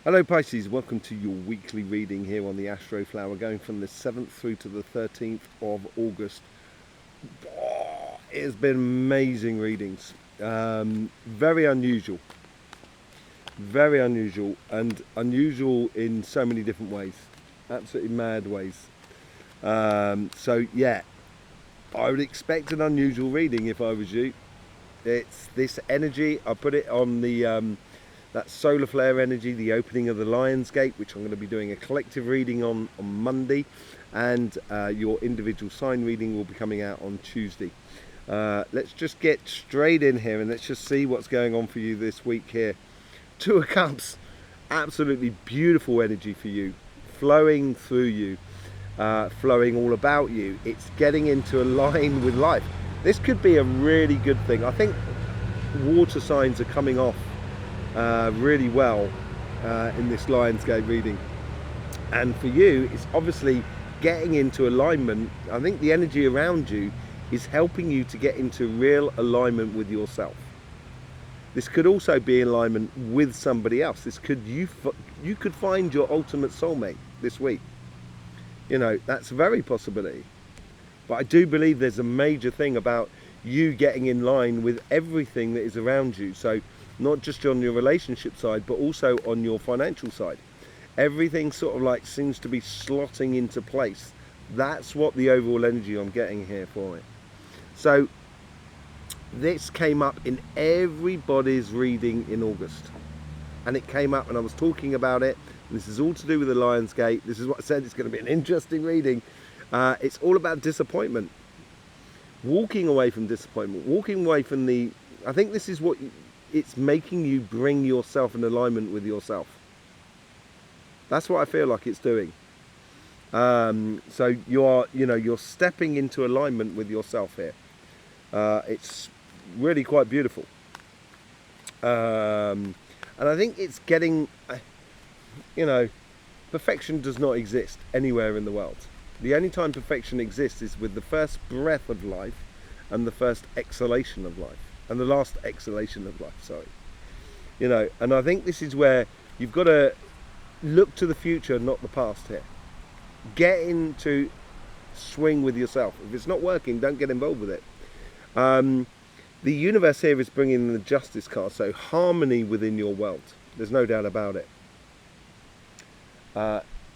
Hello Pisces, welcome to your weekly reading here on the Astroflower, going from the 7th through to the 13th of August. It has been amazing readings, very unusual, and unusual in so many different ways, absolutely mad ways. So yeah, I would expect an unusual reading if I was you. It's this energy, I put it on the that solar flare energy, the opening of the Lion's Gate, which I'm going to be doing a collective reading on Monday, and your individual sign reading will be coming out on Tuesday. Let's just get straight in here and let's just see what's going on for you this week here. Two of Cups, absolutely beautiful energy for you, flowing through you, flowing all about you. It's getting into a line with life. This could be a really good thing. I think water signs are coming off really well in this Lion's Gate reading, and for you it's obviously getting into alignment. I think the energy around you is helping you to get into real alignment with yourself. This could also be in alignment with somebody else. This could you could find your ultimate soulmate this week. You know, that's a very possibility, but I do believe there's a major thing about you getting in line with everything that is around you. So not just on your relationship side, but also on your financial side. Everything sort of like seems to be slotting into place. That's what the overall energy I'm getting here for it. So this came up in everybody's reading in August. And it came up and I was talking about it. This is all to do with the Lion's Gate. This is what I said, it's going to be an interesting reading. It's all about disappointment. Walking away from disappointment. Walking away from I think this is what it's making you bring yourself in alignment with yourself. That's what I feel like it's doing. So you're stepping into alignment with yourself here. It's really quite beautiful. And I think it's getting, perfection does not exist anywhere in the world. The only time perfection exists is with the first breath of life and the first exhalation of life. And the last exhalation of life, sorry. And I think this is where you've got to look to the future, not the past here. Get into swing with yourself. If it's not working, don't get involved with it. The universe here is bringing the Justice card, so harmony within your world. There's no doubt about it.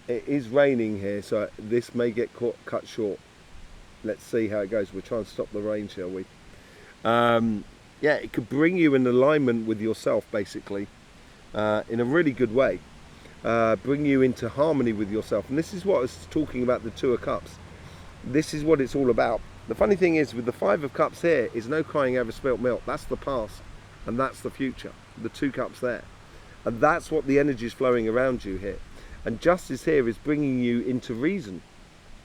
It is raining here, so this may get cut short. Let's see how it goes. We'll try and stop the rain, shall we? Yeah, it could bring you in alignment with yourself, basically, in a really good way. Bring you into harmony with yourself. And this is what I was talking about, the Two of Cups. This is what it's all about. The funny thing is, with the Five of Cups here, is no crying over spilt milk. That's the past, and that's the future. The Two Cups there. And that's what the energy is flowing around you here. And Justice here is bringing you into reason.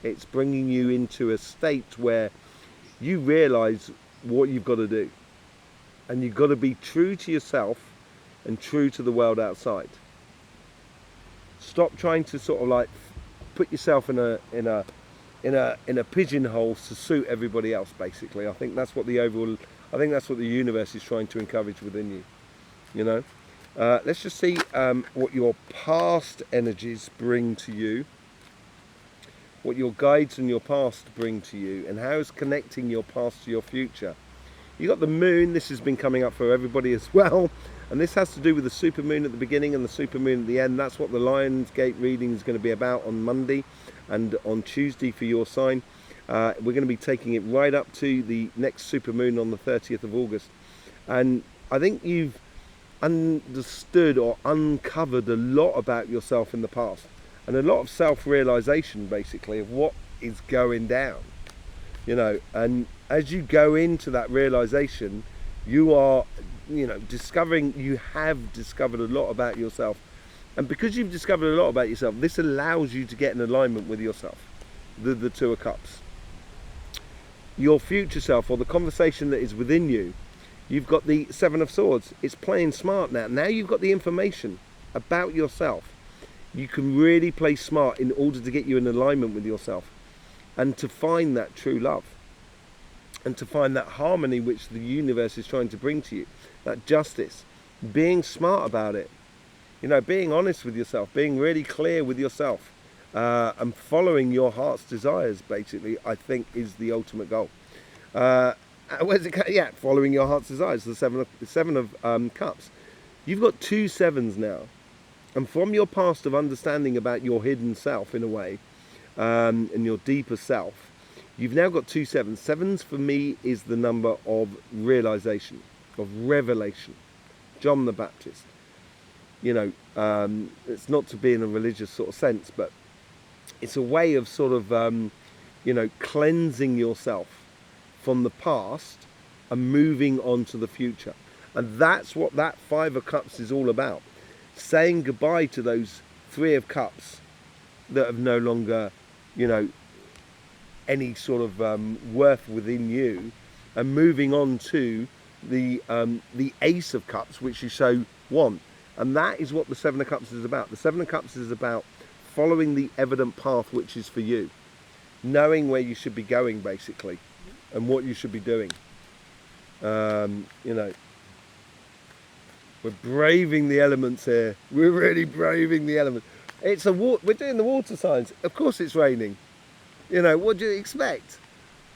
It's bringing you into a state where you realise what you've got to do. And you've got to be true to yourself and true to the world outside. Stop trying to sort of like put yourself in a pigeonhole to suit everybody else. Basically, I think that's what the universe is trying to encourage within you. Let's just see what your past energies bring to you, what your guides and your past bring to you, and how is connecting your past to your future. You got the moon. This has been coming up for everybody as well, and this has to do with the super moon at the beginning and the super moon at the end. That's what the Lion's Gate reading is going to be about on Monday and on Tuesday for your sign. We're going to be taking it right up to the next super moon on the 30th of August, and I think you've understood or uncovered a lot about yourself in the past, and a lot of self-realization basically of what is going down. And as you go into that realization, you are you have discovered a lot about yourself. And because you've discovered a lot about yourself, this allows you to get in alignment with yourself, the Two of Cups. Your future self, or the conversation that is within you, you've got the Seven of Swords. It's playing smart now. Now you've got the information about yourself. You can really play smart in order to get you in alignment with yourself and to find that true love and to find that harmony which the universe is trying to bring to you, that justice, being smart about it. You know, being honest with yourself, being really clear with yourself, and following your heart's desires, basically, I think is the ultimate goal. Where's it? Yeah, following your heart's desires. The seven of cups. You've got 2 sevens now, and from your past of understanding about your hidden self in a way, and your deeper self, you've now got 2 sevens. Sevens for me is the number of realization, of revelation. John the Baptist. You know, it's not to be in a religious sort of sense, but it's a way of sort of, you know, cleansing yourself from the past and moving on to the future. And that's what that 5 of Cups is all about. Saying goodbye to those 3 of Cups that have no longer, you know, any sort of worth within you, and moving on to the Ace of Cups, which you so want. And that is what the 7 of Cups is about. The 7 of Cups is about following the evident path which is for you. Knowing where you should be going, basically, and what you should be doing. You know, we're braving the elements here. We're really braving the elements. It's we're doing the water signs. Of course it's raining. You know, what do you expect?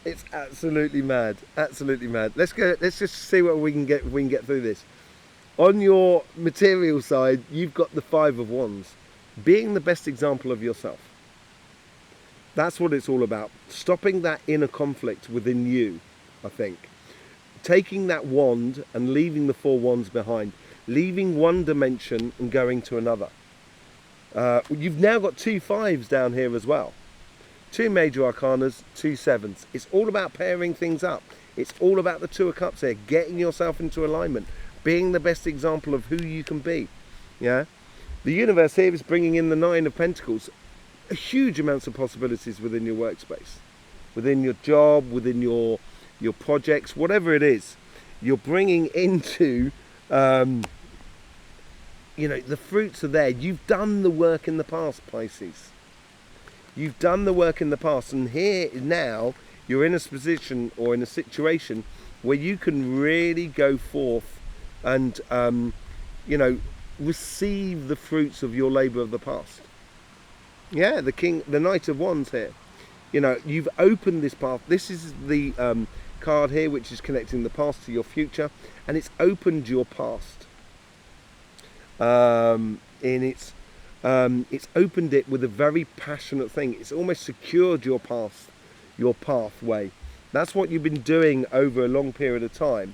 It's absolutely mad. Absolutely mad. Let's just see what we can get, if we can get through this. On your material side, you've got the 5 of Wands. Being the best example of yourself. That's what it's all about. Stopping that inner conflict within you, I think. Taking that wand and leaving the 4 wands behind. Leaving one dimension and going to another. You've now got 2 5s down here as well. 2 major arcanas, 2 7s. It's all about pairing things up. It's all about the 2 of Cups here. Getting yourself into alignment. Being the best example of who you can be. Yeah. The universe here is bringing in the 9 of Pentacles. Huge amounts of possibilities within your workspace. Within your job, within your projects, whatever it is. You're bringing into, you know, the fruits are there. You've done the work in the past, Pisces. You've done the work in the past, and here now you're in a position or in a situation where you can really go forth and, you know, receive the fruits of your labour of the past. Yeah, the Knight of Wands here. You know, you've opened this path. This is the card here, which is connecting the past to your future, and it's opened your past. It's opened it with a very passionate thing. It's almost secured your past, your pathway. That's what you've been doing over a long period of time.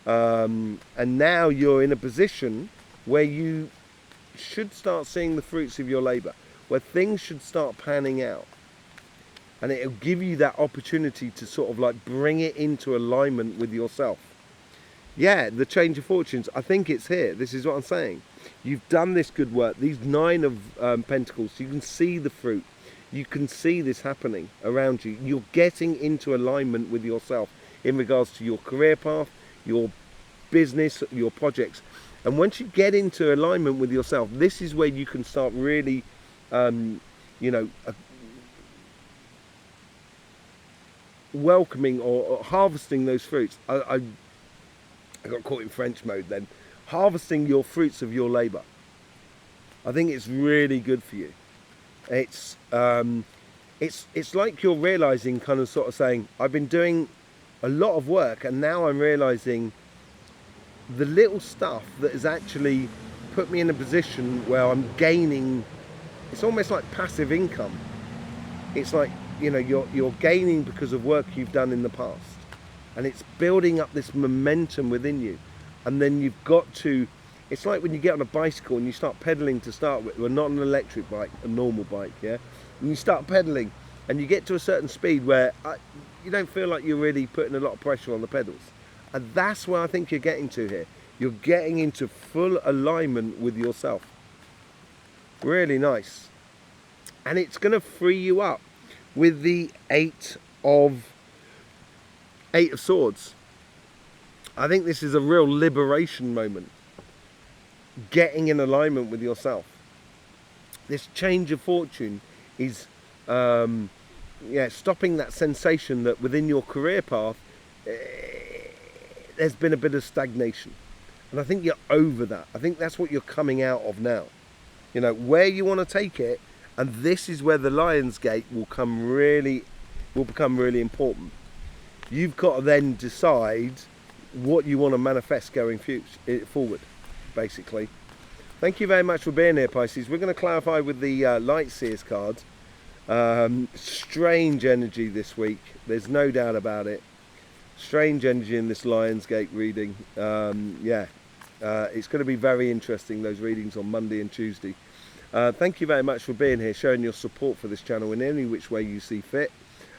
And now you're in a position where you should start seeing the fruits of your labour, where things should start panning out. And it'll give you that opportunity to sort of like bring it into alignment with yourself. Yeah, the change of fortunes, I think it's here. This is what I'm saying. You've done this good work. These 9 of Pentacles, you can see the fruit. You can see this happening around you. You're getting into alignment with yourself in regards to your career path, your business, your projects. And once you get into alignment with yourself, this is where you can start really, you know, welcoming or harvesting those fruits. I got caught in French mode then. Harvesting your fruits of your labour. I think it's really good for you. It's like you're realising, kind of sort of saying, I've been doing a lot of work, and now I'm realising the little stuff that has actually put me in a position where I'm gaining. It's almost like passive income. It's like, you know, you're gaining because of work you've done in the past, and it's building up this momentum within you. And then you've got to, it's like when you get on a bicycle and you start pedaling to start with, well, not an electric bike, a normal bike, yeah? And you start pedaling and you get to a certain speed where you don't feel like you're really putting a lot of pressure on the pedals. And that's where I think you're getting to here. You're getting into full alignment with yourself. Really nice. And it's going to free you up with the 8 of Swords. I think this is a real liberation moment. Getting in alignment with yourself. This change of fortune is stopping that sensation that within your career path there's been a bit of stagnation. And I think you're over that. I think that's what you're coming out of now. you know, where you want to take it. And this is where the Lion's Gate will become really important. You've got to then decide what you want to manifest going forward, basically. Thank you very much for being here, Pisces. We're going to clarify with the Light Seers card. Strange energy this week, there's no doubt about it. Strange energy in this Lion's Gate reading. It's going to be very interesting, those readings on Monday and Tuesday. Thank you very much for being here, showing your support for this channel in any which way you see fit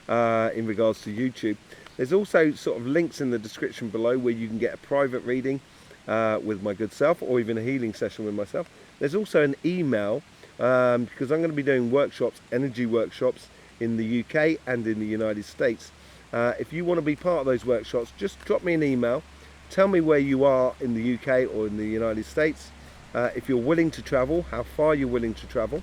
in regards to YouTube. There's also sort of links in the description below where you can get a private reading with my good self, or even a healing session with myself. There's also an email because I'm going to be doing workshops, energy workshops in the UK and in the United States. If you want to be part of those workshops, just drop me an email. Tell me where you are in the UK or in the United States. If you're willing to travel, how far you're willing to travel.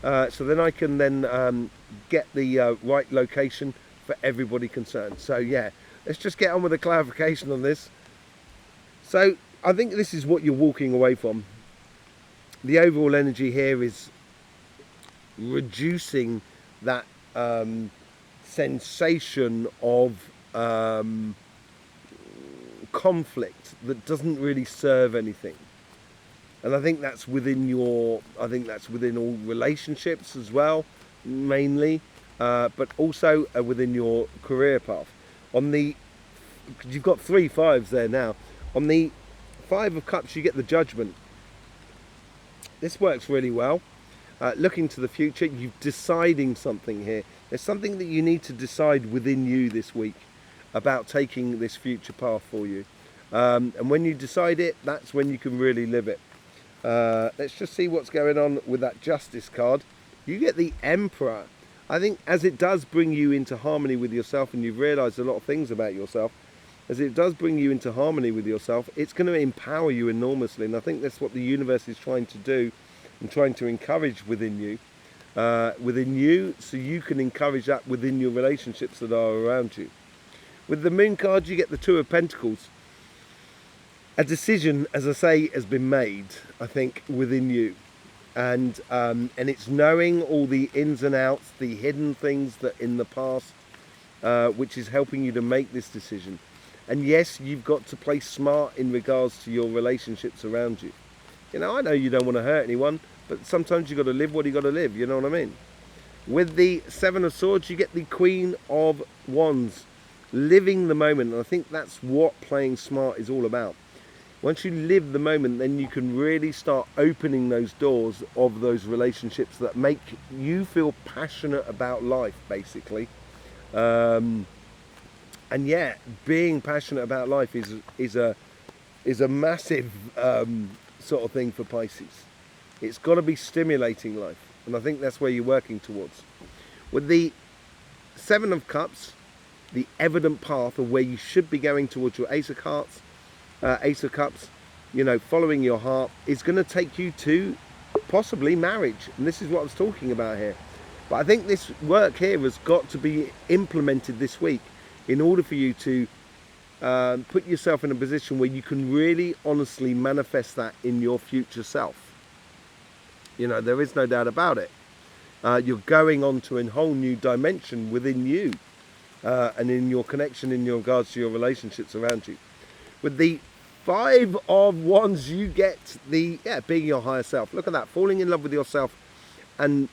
So then I can then get the right location for everybody concerned. So yeah, let's just get on with the clarification on this. So I think this is what you're walking away from. The overall energy here is reducing that sensation of conflict that doesn't really serve anything. And I think that's within all relationships as well, mainly, but also within your career path. You've got 3 5s there now. On the 5 of Cups, you get the Judgment. This works really well. Looking to the future, you're deciding something here. There's something that you need to decide within you this week about taking this future path for you. And when you decide it, that's when you can really live it. Let's just see what's going on with that Justice card. You get the Emperor. I think as it does bring you into harmony with yourself, and you've realised a lot of things about yourself, as it does bring you into harmony with yourself, it's going to empower you enormously. And I think that's what the universe is trying to do and trying to encourage within you, so you can encourage that within your relationships that are around you. With the Moon card, you get the 2 of Pentacles. A decision, as I say, has been made, I think, within you. And it's knowing all the ins and outs, the hidden things that in the past, which is helping you to make this decision. And yes, you've got to play smart in regards to your relationships around you. You know, I know you don't want to hurt anyone, but sometimes you've got to live what you got to live, you know what I mean? With the 7 of Swords, you get the Queen of Wands. Living the moment, and I think that's what playing smart is all about. Once you live the moment, then you can really start opening those doors of those relationships that make you feel passionate about life, basically. And yeah, being passionate about life is a massive sort of thing for Pisces. It's got to be stimulating life, and I think that's where you're working towards. With the 7 of Cups, the evident path of where you should be going towards your Ace of Cups, you know, following your heart, is going to take you to possibly marriage. And this is what I was talking about here. But I think this work here has got to be implemented this week in order for you to put yourself in a position where you can really honestly manifest that in your future self. You know, there is no doubt about it. You're going on to a whole new dimension within you and in your connection in your regards to your relationships around you. With the 5 of Wands, you get the, being your higher self. Look at that, falling in love with yourself and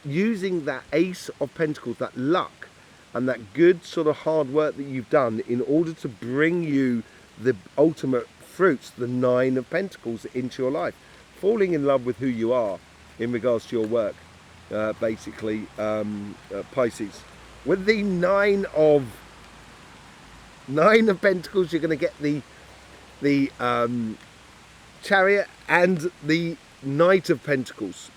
using that Ace of Pentacles, that luck and that good sort of hard work that you've done in order to bring you the ultimate fruits, the 9 of Pentacles, into your life. Falling in love with who you are in regards to your work, basically, Pisces. With the 9 of Pentacles, you're going to get the Chariot and the Knight of Pentacles.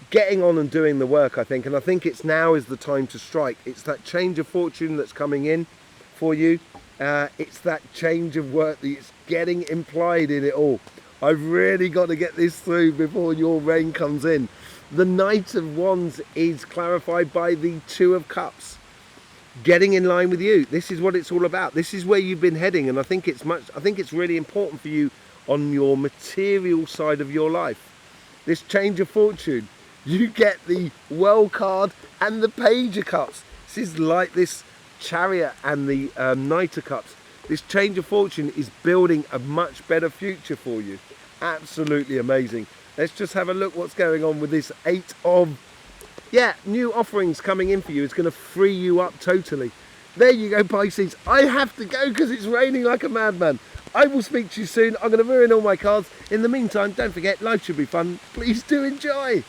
Getting on and doing the work, I think, and I think it's now is the time to strike. It's that change of fortune that's coming in for you. It's that change of work that's getting implied in it all. I've really got to get this through before your rain comes in. The Knight of Wands is clarified by the 2 of Cups. Getting in line with you. This is what it's all about. This is where you've been heading, and I think it's really important for you on your material side of your life. this change of fortune, you get the Well card and the Page of Cups. This is like this Chariot and the Knight of Cups. This change of fortune is building a much better future for you. Absolutely amazing. Let's just have a look what's going on with this 8 of, new offerings coming in for you. It's going to free you up totally. There you go, Pisces. I have to go because it's raining like a madman. I will speak to you soon. I'm going to ruin all my cards. In the meantime, don't forget, life should be fun. Please do enjoy.